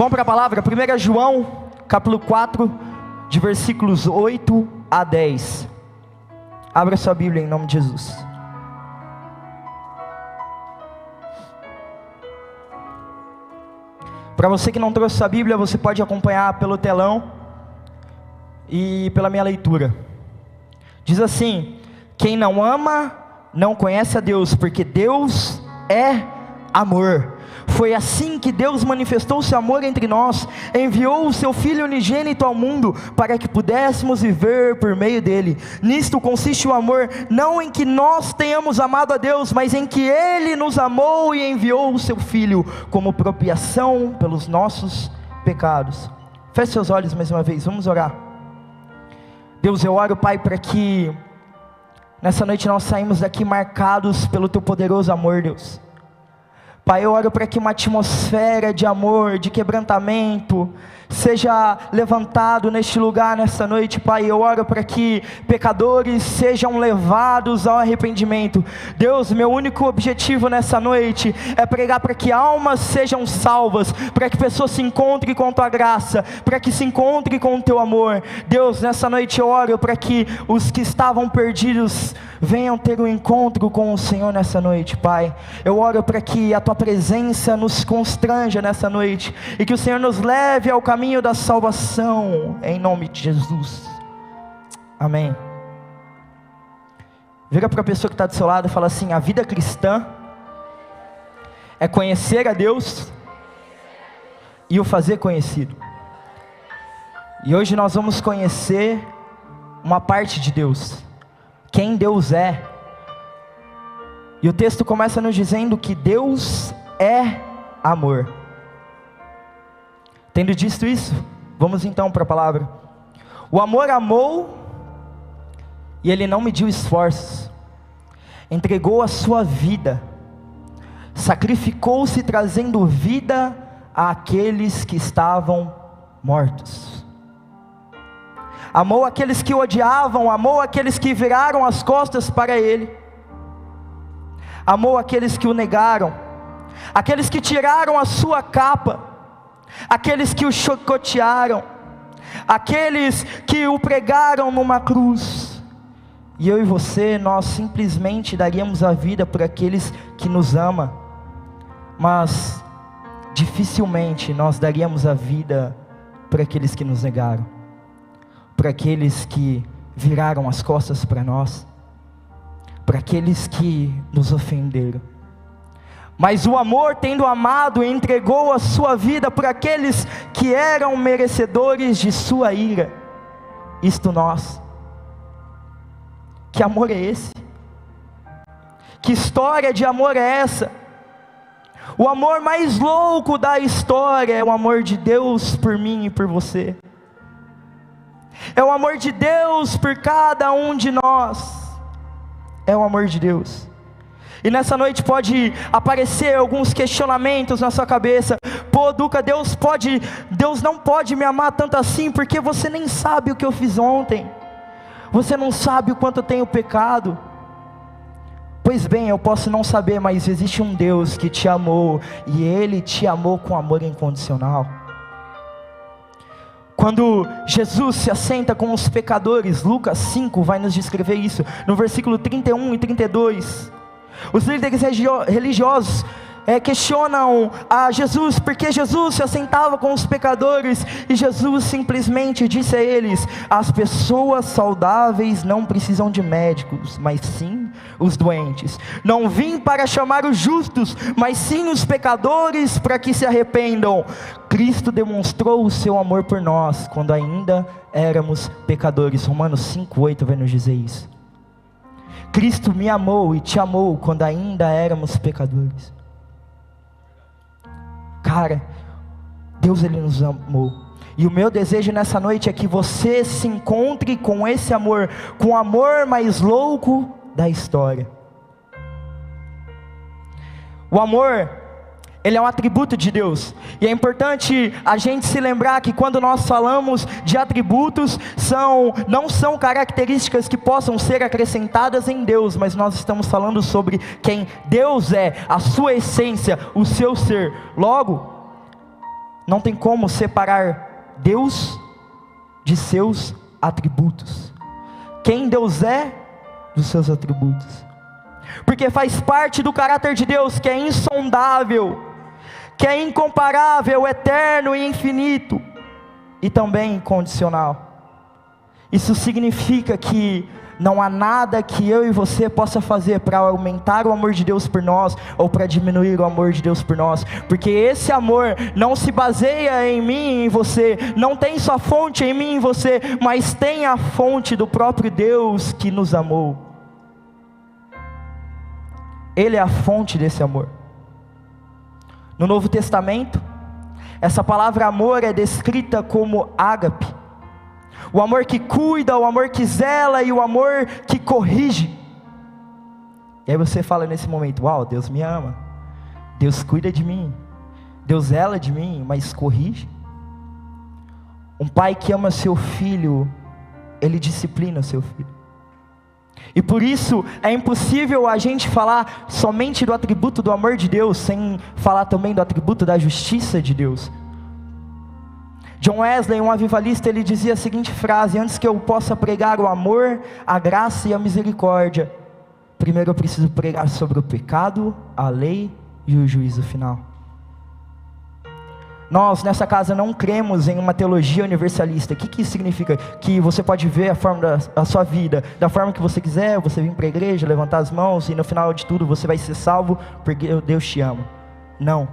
Vamos para a palavra, 1 João, capítulo 4, de versículos 8 a 10. Abra sua Bíblia em nome de Jesus. Para você que não trouxe sua Bíblia, você pode acompanhar pelo telão e pela minha leitura. Diz assim: quem não ama, não conhece a Deus, porque Deus é amor. Foi assim que Deus manifestou seu amor entre nós, enviou o seu Filho unigênito ao mundo, para que pudéssemos viver por meio dele. Nisto consiste o amor, não em que nós tenhamos amado a Deus, mas em que Ele nos amou e enviou o seu Filho, como propiciação pelos nossos pecados. Feche seus olhos mais uma vez, vamos orar. Deus, eu oro, Pai, para que nessa noite nós saímos daqui marcados pelo Teu poderoso amor, Deus. Pai, eu oro para que uma atmosfera de amor, de quebrantamento, seja levantado neste lugar, nessa noite, Pai. Eu oro para que pecadores sejam levados ao arrependimento. Deus, meu único objetivo nessa noite é pregar para que almas sejam salvas, para que pessoas se encontrem com Tua graça, para que se encontrem com o Teu amor. Deus, nessa noite eu oro para que os que estavam perdidos venham ter um encontro com o Senhor nessa noite, Pai. Eu oro para que a Tua presença nos constranja nessa noite, e que o Senhor nos leve ao caminho da salvação, em nome de Jesus, amém. Vira para a pessoa que está do seu lado e fala assim: a vida cristã é conhecer a Deus e o fazer conhecido. E hoje nós vamos conhecer uma parte de Deus, quem Deus é. E o texto começa nos dizendo que Deus é amor. Tendo dito isso, vamos então para a palavra. O amor amou, e Ele não mediu esforços, entregou a sua vida, sacrificou-se trazendo vida àqueles que estavam mortos. Amou aqueles que o odiavam, amou aqueles que viraram as costas para Ele, amou aqueles que o negaram, aqueles que tiraram a sua capa, aqueles que o chicotearam, aqueles que o pregaram numa cruz. E eu e você, nós simplesmente daríamos a vida por aqueles que nos amam, mas dificilmente nós daríamos a vida por aqueles que nos negaram, por aqueles que viraram as costas para nós, por aqueles que nos ofenderam. Mas o amor, tendo amado, entregou a sua vida por aqueles que eram merecedores de sua ira, isto nós. Que amor é esse? Que história de amor é essa? O amor mais louco da história é o amor de Deus por mim e por você. É o amor de Deus por cada um de nós. É o amor de Deus. E nessa noite pode aparecer alguns questionamentos na sua cabeça. Pô, Duca, Deus não pode me amar tanto assim, porque você nem sabe o que eu fiz ontem. Você não sabe o quanto eu tenho pecado. Pois bem, eu posso não saber, mas existe um Deus que te amou, e Ele te amou com amor incondicional. Quando Jesus se assenta com os pecadores, Lucas 5 vai nos descrever isso, no versículo 31 e 32, os líderes religiosos questionam a Jesus, porque Jesus se assentava com os pecadores, e Jesus simplesmente disse a eles: as pessoas saudáveis não precisam de médicos, mas sim os doentes. Não vim para chamar os justos, mas sim os pecadores para que se arrependam. Cristo demonstrou o seu amor por nós, quando ainda éramos pecadores. Romanos 5:8 vai nos dizer isso. Cristo me amou e te amou quando ainda éramos pecadores. Cara, Deus, Ele nos amou. E o meu desejo nessa noite é que você se encontre com esse amor, com o amor mais louco da história. O amor, ele é um atributo de Deus, e é importante a gente se lembrar que quando nós falamos de atributos, não são características que possam ser acrescentadas em Deus, mas nós estamos falando sobre quem Deus é, a sua essência, o seu ser. Logo, Não tem como separar Deus de seus atributos. Quem Deus é, dos seus atributos. Porque faz parte do caráter de Deus, que é insondável, que é incomparável, eterno e infinito, e também incondicional. Isso significa que não há nada que eu e você possa fazer para aumentar o amor de Deus por nós, ou para diminuir o amor de Deus por nós, porque esse amor não se baseia em mim e em você, não tem sua fonte em mim e em você, mas tem a fonte do próprio Deus que nos amou. Ele é a fonte desse amor. No Novo Testamento, essa palavra amor é descrita como ágape, o amor que cuida, o amor que zela e o amor que corrige. E aí você fala nesse momento: uau, Deus me ama, Deus cuida de mim, Deus zela de mim, mas corrige? Um pai que ama seu filho, ele disciplina o seu filho. E por isso é impossível a gente falar somente do atributo do amor de Deus, sem falar também do atributo da justiça de Deus. John Wesley, um avivalista, ele dizia a seguinte frase: antes que eu possa pregar o amor, a graça e a misericórdia, primeiro eu preciso pregar sobre o pecado, a lei e o juízo final. Nós nessa casa não cremos em uma teologia universalista. O que isso significa? Que você pode ver a forma da sua vida da forma que você quiser, você vir para a igreja, levantar as mãos e no final de tudo você vai ser salvo porque Deus te ama. Não.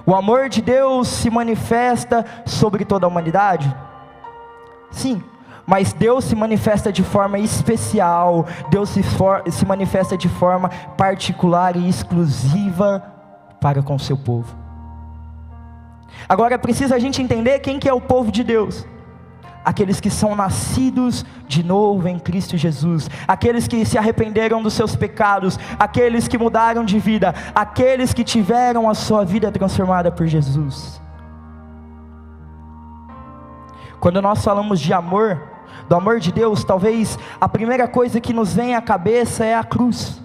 O amor de Deus se manifesta sobre toda a humanidade? Sim, mas Deus se manifesta de forma especial, Deus se manifesta de forma particular e exclusiva para com o seu povo. Agora precisa a gente entender quem que é o povo de Deus. Aqueles que são nascidos de novo em Cristo Jesus, aqueles que se arrependeram dos seus pecados, aqueles que mudaram de vida, aqueles que tiveram a sua vida transformada por Jesus. Quando nós falamos de amor, do amor de Deus, talvez a primeira coisa que nos vem à cabeça é a cruz.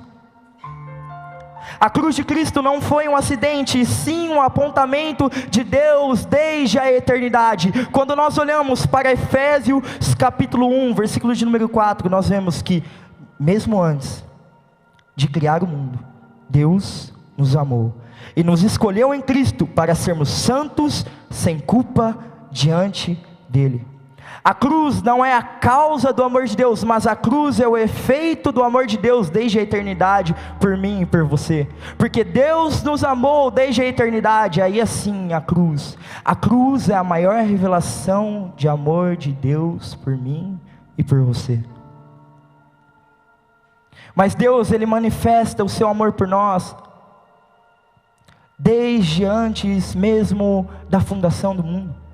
A cruz de Cristo não foi um acidente, sim um apontamento de Deus desde a eternidade. Quando nós olhamos para Efésios capítulo 1, versículo de número 4, nós vemos que mesmo antes de criar o mundo, Deus nos amou e nos escolheu em Cristo para sermos santos, sem culpa diante dele. A cruz não é a causa do amor de Deus, mas a cruz é o efeito do amor de Deus desde a eternidade, por mim e por você. Porque Deus nos amou desde a eternidade, aí assim a cruz é a maior revelação de amor de Deus por mim e por você. Mas Deus, Ele manifesta o seu amor por nós, desde antes mesmo da fundação do mundo.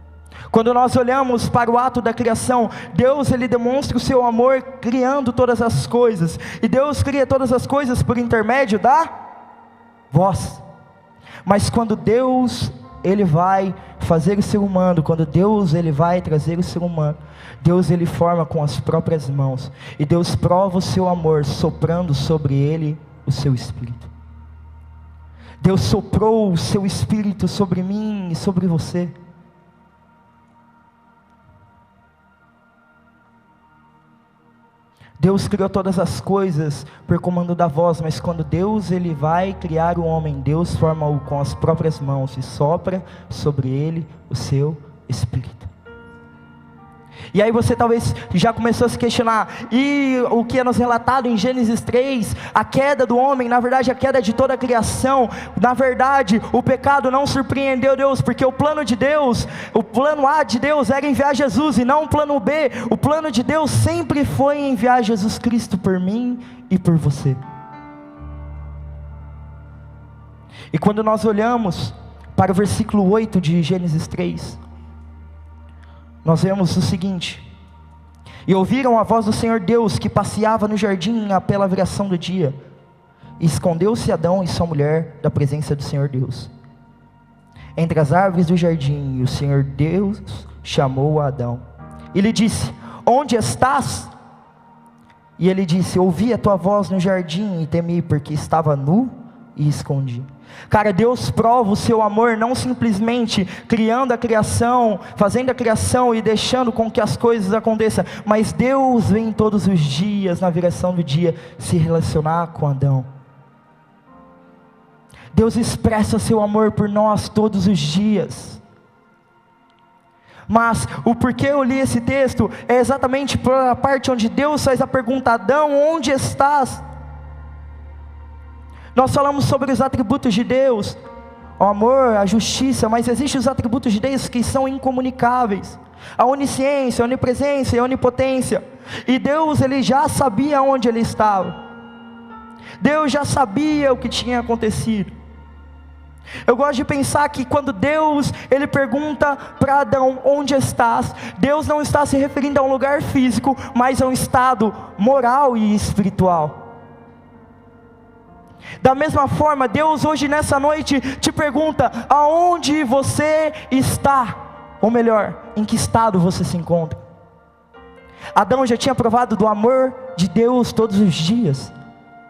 Quando nós olhamos para o ato da criação, Deus ele demonstra o seu amor criando todas as coisas. E Deus cria todas as coisas por intermédio da voz. Mas quando Deus ele vai fazer o ser humano, quando Deus ele vai trazer o ser humano, Deus ele forma com as próprias mãos. E Deus prova o seu amor soprando sobre ele o seu Espírito. Deus soprou o seu Espírito sobre mim e sobre você. Deus criou todas as coisas por comando da voz, mas quando Deus ele vai criar o homem, Deus forma-o com as próprias mãos e sopra sobre ele o seu Espírito. E aí você talvez já começou a se questionar, e o que é nos relatado em Gênesis 3, a queda do homem, na verdade a queda de toda a criação, na verdade o pecado não surpreendeu Deus, porque o plano de Deus, o plano A de Deus era enviar Jesus e não o plano B, o plano de Deus sempre foi enviar Jesus Cristo por mim e por você. E quando nós olhamos para o versículo 8 de Gênesis 3, nós vemos o seguinte: e ouviram a voz do Senhor Deus que passeava no jardim pela viração do dia, e escondeu-se Adão e sua mulher da presença do Senhor Deus entre as árvores do jardim, e o Senhor Deus chamou a Adão e lhe disse: onde estás? E ele disse: ouvi a tua voz no jardim e temi, porque estava nu e escondi. Cara, Deus prova o seu amor não simplesmente criando a criação, fazendo a criação e deixando com que as coisas aconteçam, mas Deus vem todos os dias, na viração do dia, se relacionar com Adão. Deus expressa seu amor por nós todos os dias. Mas o porquê eu li esse texto é exatamente pela parte onde Deus faz a pergunta: Adão, onde estás? Nós falamos sobre os atributos de Deus, o amor, a justiça, mas existem os atributos de Deus que são incomunicáveis: a onisciência, a onipresença e a onipotência. E Deus, Ele já sabia onde Ele estava. Deus já sabia o que tinha acontecido. Eu gosto de pensar que quando Deus, Ele pergunta para Adão, onde estás? Deus não está se referindo a um lugar físico, mas a um estado moral e espiritual. Da mesma forma, Deus hoje nessa noite te pergunta: aonde você está? Ou melhor, em que estado você se encontra? Adão já tinha provado do amor de Deus todos os dias,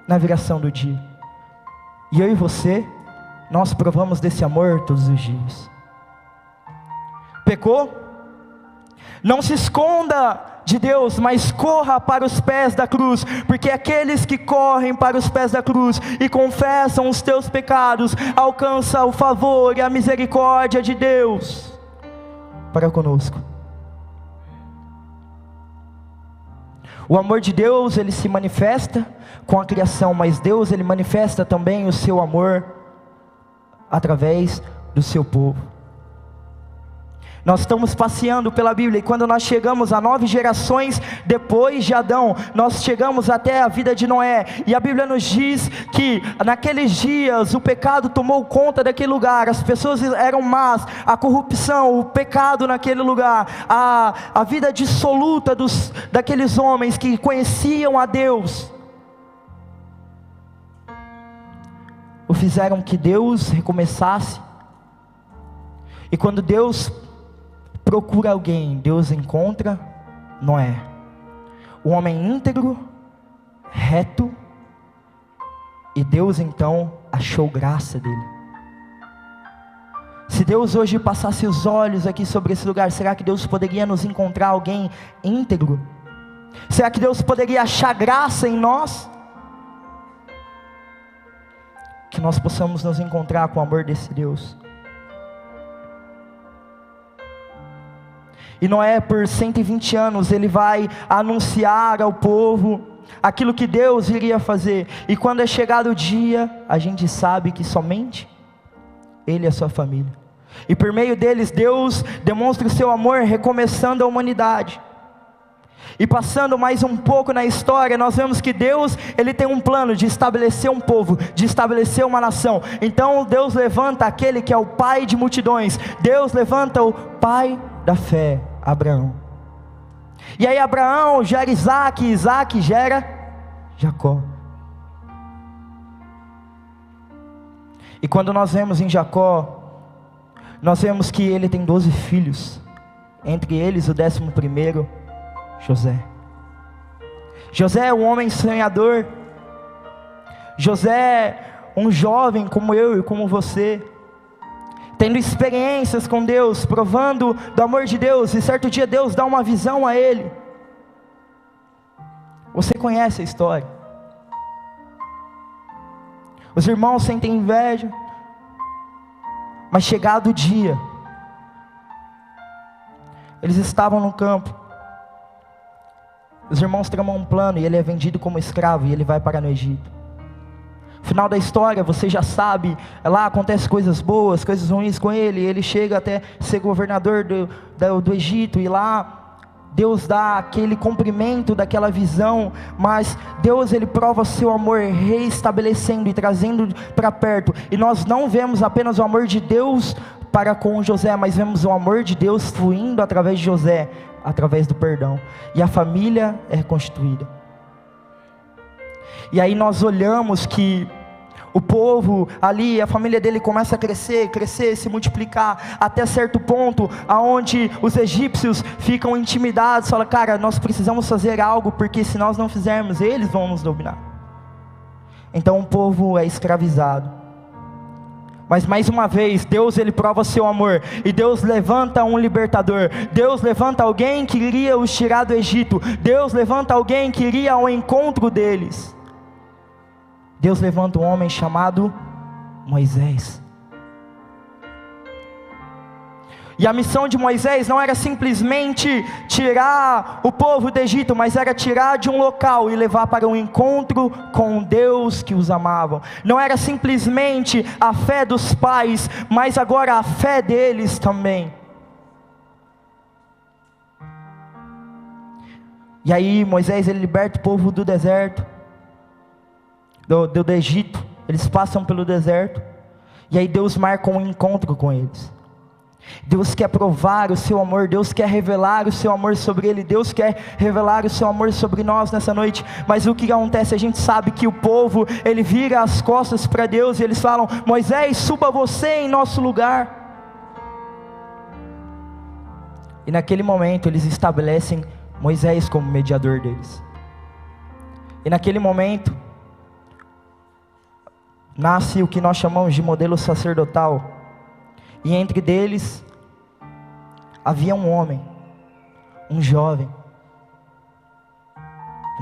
na viração do dia. E eu e você, nós provamos desse amor todos os dias. Pecou? Não se esconda de Deus, mas corra para os pés da cruz, porque aqueles que correm para os pés da cruz e confessam os teus pecados, alcançam o favor e a misericórdia de Deus para conosco. O amor de Deus, ele se manifesta com a criação, mas Deus, ele manifesta também o seu amor através do seu povo. Nós estamos passeando pela Bíblia, e quando nós chegamos a 9 gerações depois de Adão, nós chegamos até a vida de Noé, e a Bíblia nos diz que naqueles dias o pecado tomou conta daquele lugar, as pessoas eram más, a corrupção, o pecado naquele lugar, a vida dissoluta daqueles homens que conheciam a Deus, o fizeram que Deus recomeçasse. E quando Deus procura alguém, Deus encontra Noé, um homem íntegro, reto, e Deus então achou graça dele. Se Deus hoje passasse os olhos aqui sobre esse lugar, será que Deus poderia nos encontrar alguém íntegro? Será que Deus poderia achar graça em nós? Que nós possamos nos encontrar com o amor desse Deus. E Noé, por 120 anos, ele vai anunciar ao povo aquilo que Deus iria fazer. E quando é chegado o dia, a gente sabe que somente ele e a sua família, e por meio deles, Deus demonstra o seu amor, recomeçando a humanidade. E passando mais um pouco na história, nós vemos que Deus, ele tem um plano de estabelecer um povo, de estabelecer uma nação. Então Deus levanta aquele que é o pai de multidões. Deus levanta o pai da fé, Abraão. E aí Abraão gera Isaac, Isaac gera Jacó. E quando nós vemos em Jacó, nós vemos que ele tem 12 filhos, entre eles o 11º, José. José é um homem sonhador. José, um jovem como eu e como você, tendo experiências com Deus, provando do amor de Deus, e certo dia Deus dá uma visão a ele. Você conhece a história. Os irmãos sentem inveja, mas chegado o dia, eles estavam no campo, os irmãos tramam um plano, e ele é vendido como escravo, e ele vai para no Egito. Final da história, você já sabe, lá acontecem coisas boas, coisas ruins com ele, ele chega até ser governador do Egito, e lá Deus dá aquele cumprimento daquela visão, mas Deus, ele prova seu amor, reestabelecendo e trazendo para perto, e nós não vemos apenas o amor de Deus para com José, mas vemos o amor de Deus fluindo através de José, através do perdão, e a família é reconstituída. E aí nós olhamos que o povo ali, a família dele começa a crescer, se multiplicar, até certo ponto, aonde os egípcios ficam intimidados, falam: cara, nós precisamos fazer algo, porque se nós não fizermos, eles vão nos dominar. Então o povo é escravizado. Mas mais uma vez, Deus ele prova seu amor, e Deus levanta um libertador. Deus levanta alguém que iria os tirar do Egito. Deus levanta alguém que iria ao encontro deles. Deus levanta um homem chamado Moisés. E a missão de Moisés não era simplesmente tirar o povo do Egito, mas era tirar de um local e levar para um encontro com Deus que os amava. Não era simplesmente a fé dos pais, mas agora a fé deles também. E aí Moisés ele liberta o povo do deserto, do Egito. Eles passam pelo deserto, e aí Deus marca um encontro com eles. Deus quer provar o seu amor, Deus quer revelar o seu amor sobre ele, Deus quer revelar o seu amor sobre nós nessa noite. Mas o que acontece? A gente sabe que o povo, ele vira as costas para Deus, e eles falam: Moisés, suba você em nosso lugar. E naquele momento eles estabelecem Moisés como mediador deles. E naquele momento nasce o que nós chamamos de modelo sacerdotal. E entre deles havia um homem, um jovem,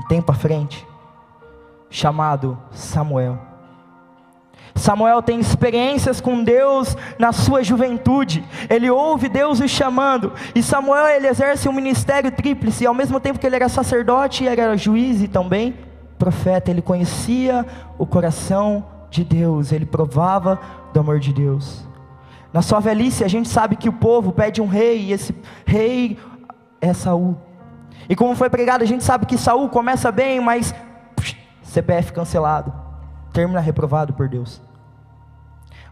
um tempo à frente, chamado Samuel. Samuel tem experiências com Deus na sua juventude. Ele ouve Deus o chamando. E Samuel ele exerce um ministério tríplice. Ao mesmo tempo que ele era sacerdote, ele era juiz e também profeta. Ele conhecia o coração de Deus. Ele provava do amor de Deus. Na sua velhice, a gente sabe que o povo pede um rei, e esse rei é Saul. E como foi pregado, a gente sabe que Saul começa bem, mas CPF cancelado, termina reprovado por Deus.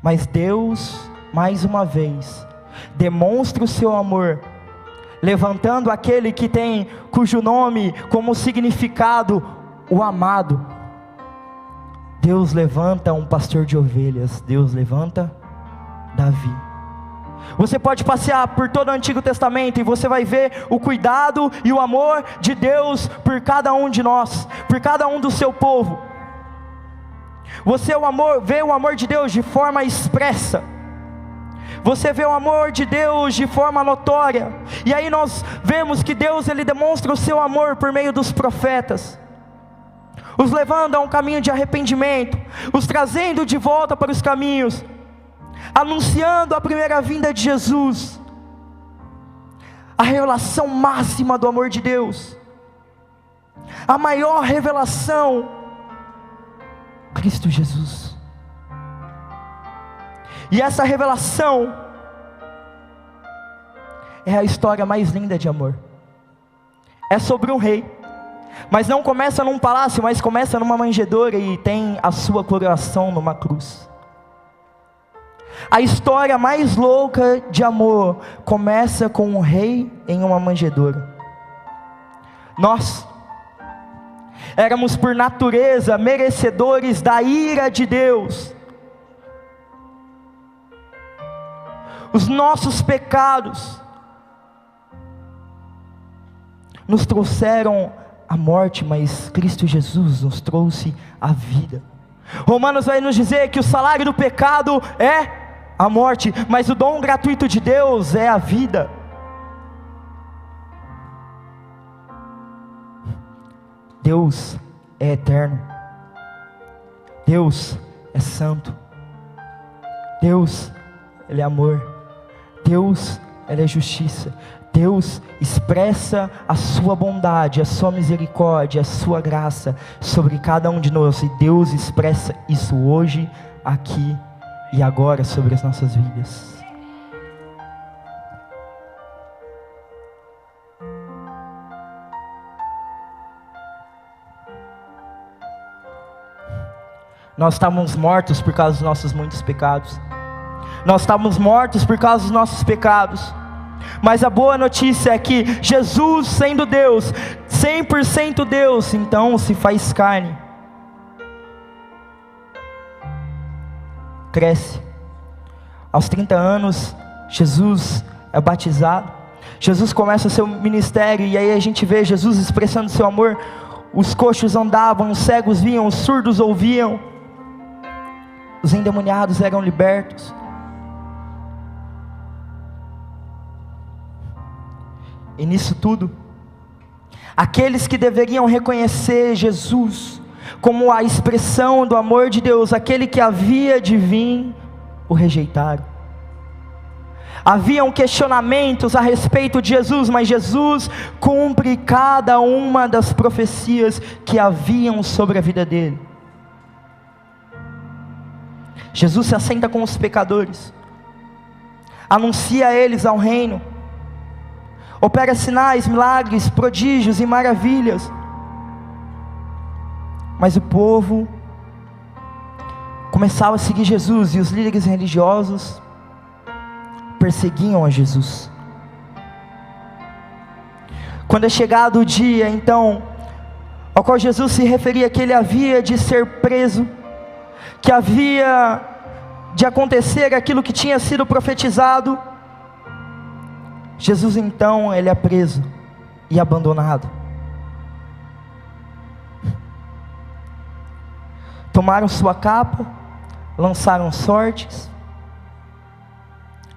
Mas Deus, mais uma vez, demonstra o seu amor, levantando aquele que tem, cujo nome, como significado, o amado. Deus levanta um pastor de ovelhas, Deus levanta Davi. Você pode passear por todo o Antigo Testamento e você vai ver o cuidado e o amor de Deus por cada um de nós, por cada um do seu povo. Você vê o amor de Deus de forma expressa. Você vê o amor de Deus de forma notória. E aí nós vemos que Deus ele demonstra o seu amor por meio dos profetas, os levando a um caminho de arrependimento, os trazendo de volta para os caminhos, anunciando a primeira vinda de Jesus, a revelação máxima do amor de Deus, a maior revelação, Cristo Jesus. E essa revelação é a história mais linda de amor. É sobre um rei, mas não começa num palácio, mas começa numa manjedoura e tem a sua coroação numa cruz. A história mais louca de amor começa com um rei em uma manjedoura. Nós éramos por natureza merecedores da ira de Deus. Os nossos pecados nos trouxeram a morte, mas Cristo Jesus nos trouxe a vida. Romanos vai nos dizer que o salário do pecado é a morte, mas o dom gratuito de Deus é a vida. Deus é eterno, Deus é santo, Deus ele é amor, Deus ele é justiça, Deus expressa a sua bondade, a sua misericórdia, a sua graça sobre cada um de nós, e Deus expressa isso hoje, aqui e agora sobre as nossas vidas. Nós estávamos mortos por causa dos nossos muitos pecados. Nós estávamos mortos por causa dos nossos pecados. Mas a boa notícia é que Jesus, sendo Deus, 100% Deus, então se faz carne, cresce. Aos 30 anos, Jesus é batizado. Jesus começa o seu ministério, e aí a gente vê Jesus expressando seu amor. os coxos andavam, os cegos viam, os surdos ouviam, os endemoniados eram libertos. E nisso tudo, aqueles que deveriam reconhecer Jesus como a expressão do amor de Deus, aquele que havia de vir, o rejeitaram. Haviam questionamentos a respeito de Jesus, mas Jesus cumpre cada uma das profecias que haviam sobre a vida dele. Jesus se assenta com os pecadores, anuncia a eles ao reino, opera sinais, milagres, prodígios e maravilhas. Mas o povo começava a seguir Jesus, e os líderes religiosos perseguiam a Jesus. Quando é chegado o dia, então, ao qual Jesus se referia que ele havia de ser preso, que havia de acontecer aquilo que tinha sido profetizado, Jesus então, ele é preso e abandonado. Tomaram sua capa, lançaram sortes,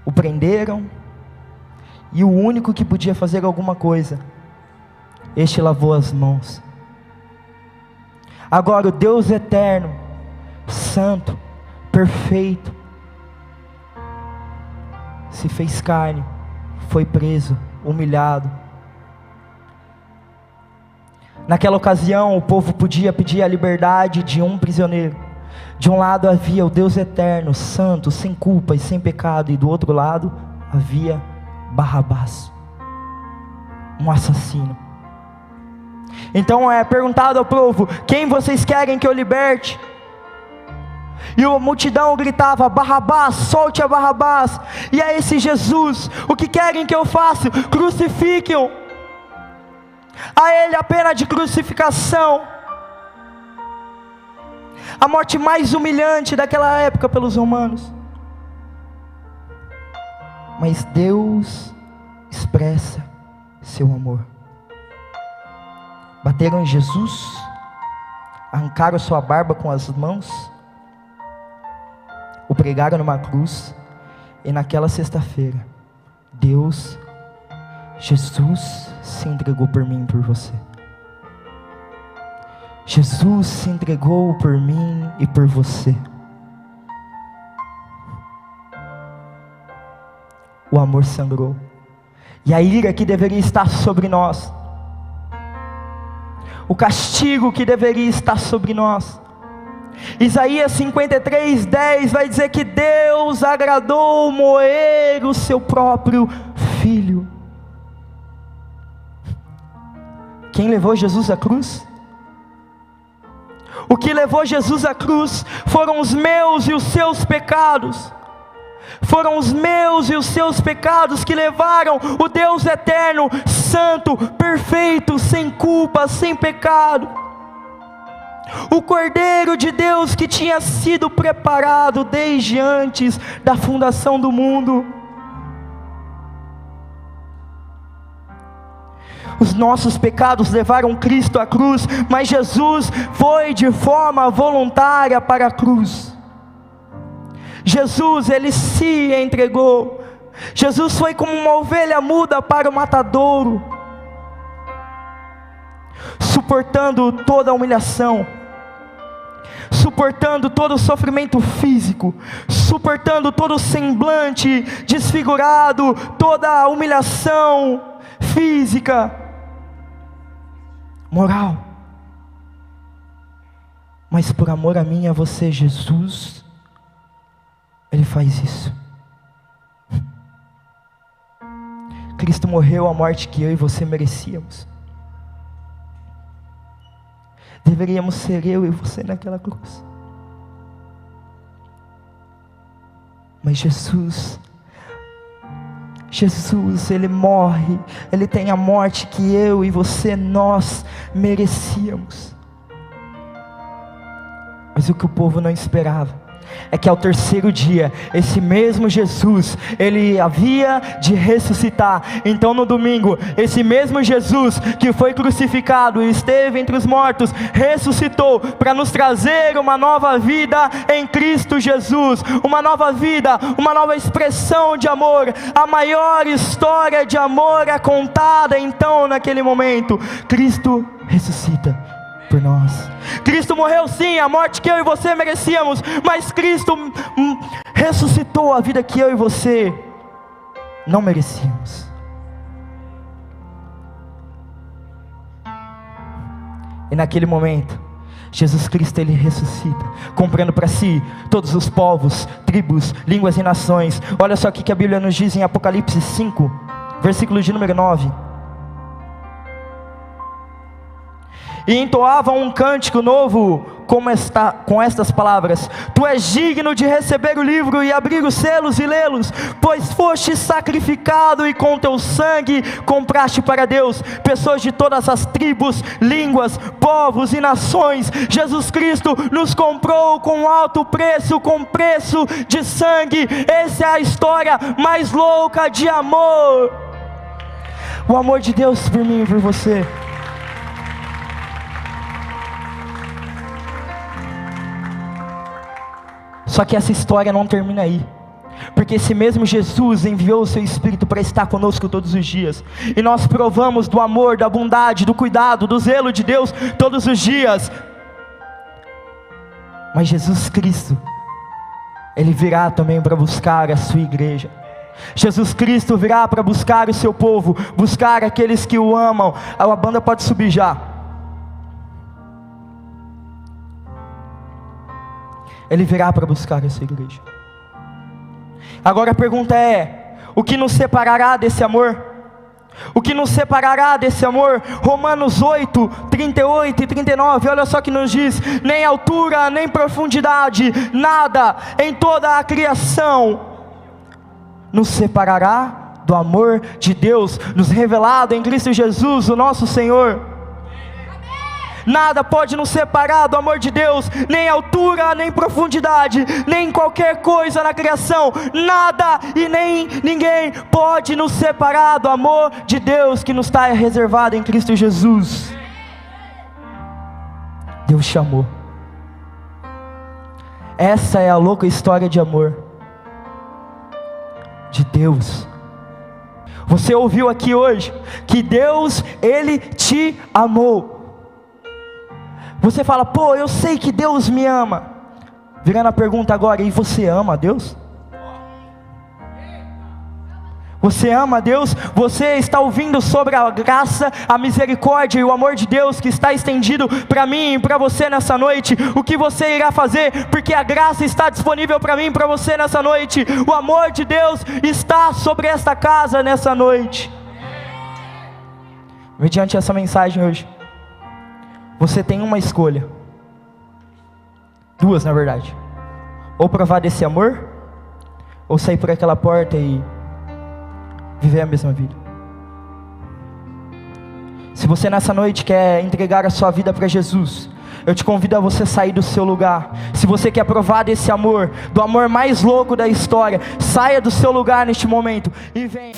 o prenderam, e o único que podia fazer alguma coisa, este lavou as mãos. Agora o Deus eterno, santo, perfeito, se fez carne, foi preso, humilhado. Naquela ocasião o povo podia pedir a liberdade de um prisioneiro. De um lado havia o Deus eterno, santo, sem culpa e sem pecado, e do outro lado havia Barrabás, um assassino. Então é perguntado ao povo: quem vocês querem que eu liberte? E a multidão gritava: Barrabás, solte a Barrabás. E a esse Jesus, o que querem que eu faça? Crucifiquem-o. A ele a pena de crucificação, a morte mais humilhante daquela época pelos romanos. Mas Deus expressa seu amor. Bateram em Jesus, arrancaram sua barba com as mãos, o pregaram numa cruz, e naquela sexta-feira, Jesus se entregou por mim e por você. Jesus se entregou por mim e por você. O amor sangrou, e a ira que deveria estar sobre nós, o castigo que deveria estar sobre nós. Isaías 53:10 vai dizer que Deus agradou moer o seu próprio filho. Quem levou Jesus à cruz? O que levou Jesus à cruz foram os meus e os seus pecados. Foram os meus e os seus pecados que levaram o Deus eterno, santo, perfeito, sem culpa, sem pecado, o Cordeiro de Deus que tinha sido preparado desde antes da fundação do mundo. Os nossos pecados levaram Cristo à cruz, mas Jesus foi de forma voluntária para a cruz. Jesus, ele se entregou. Jesus foi como uma ovelha muda para o matadouro, suportando toda a humilhação, suportando todo o sofrimento físico, suportando todo o semblante desfigurado, toda a humilhação física, moral. Mas por amor a mim e a você, Jesus, ele faz isso. Cristo morreu a morte que eu e você merecíamos. Deveríamos ser eu e você naquela cruz. Mas Jesus, ele morre, ele tem a morte que eu e você, nós merecíamos. Mas o que o povo não esperava é que ao terceiro dia, esse mesmo Jesus, ele havia de ressuscitar. Então no domingo, esse mesmo Jesus que foi crucificado e esteve entre os mortos, ressuscitou para nos trazer uma nova vida em Cristo Jesus, uma nova vida, uma nova expressão de amor. A maior história de amor é contada então naquele momento. Cristo ressuscita por nós. Cristo morreu sim, a morte que eu e você merecíamos, mas Cristo ressuscitou a vida que eu e você não merecíamos. E naquele momento, Jesus Cristo, ele ressuscita, comprando para si todos os povos, tribos, línguas e nações. Olha só o que a Bíblia nos diz em Apocalipse 5, versículo de número 9. E entoavam um cântico novo com estas palavras: Tu és digno de receber o livro e abrir os selos e lê-los, pois foste sacrificado e com teu sangue compraste para Deus pessoas de todas as tribos, línguas, povos e nações. Jesus Cristo nos comprou com alto preço, com preço de sangue. Essa é a história mais louca de amor, o amor de Deus por mim e por você. Só que essa história não termina aí, porque esse mesmo Jesus enviou o seu Espírito para estar conosco todos os dias, e nós provamos do amor, da bondade, do cuidado, do zelo de Deus todos os dias. Mas Jesus Cristo, ele virá também para buscar a sua igreja. Jesus Cristo virá para buscar o seu povo, buscar aqueles que o amam. A banda pode subir já. Ele virá para buscar essa igreja. Agora a pergunta é: o que nos separará desse amor? O que nos separará desse amor? Romanos 8, 38 e 39, olha só que nos diz: nem altura, nem profundidade, nada em toda a criação nos separará do amor de Deus, nos revelado em Cristo Jesus, o nosso Senhor. Nada pode nos separar do amor de Deus, nem altura, nem profundidade, nem qualquer coisa na criação. Nada e nem ninguém pode nos separar do amor de Deus que nos está reservado em Cristo Jesus. Deus chamou. Essa é a louca história de amor de Deus. Você ouviu aqui hoje que Deus, ele te amou. Você fala: pô, eu sei que Deus me ama. Virando a pergunta agora: e você ama a Deus? Você ama a Deus? Você está ouvindo sobre a graça, a misericórdia e o amor de Deus que está estendido para mim e para você nessa noite? O que você irá fazer? Porque a graça está disponível para mim e para você nessa noite. O amor de Deus está sobre esta casa nessa noite. Mediante essa mensagem hoje, você tem uma escolha, duas na verdade: ou provar desse amor, ou sair por aquela porta e viver a mesma vida. Se você nessa noite quer entregar a sua vida para Jesus, eu te convido a você sair do seu lugar. Se você quer provar desse amor, do amor mais louco da história, saia do seu lugar neste momento e venha.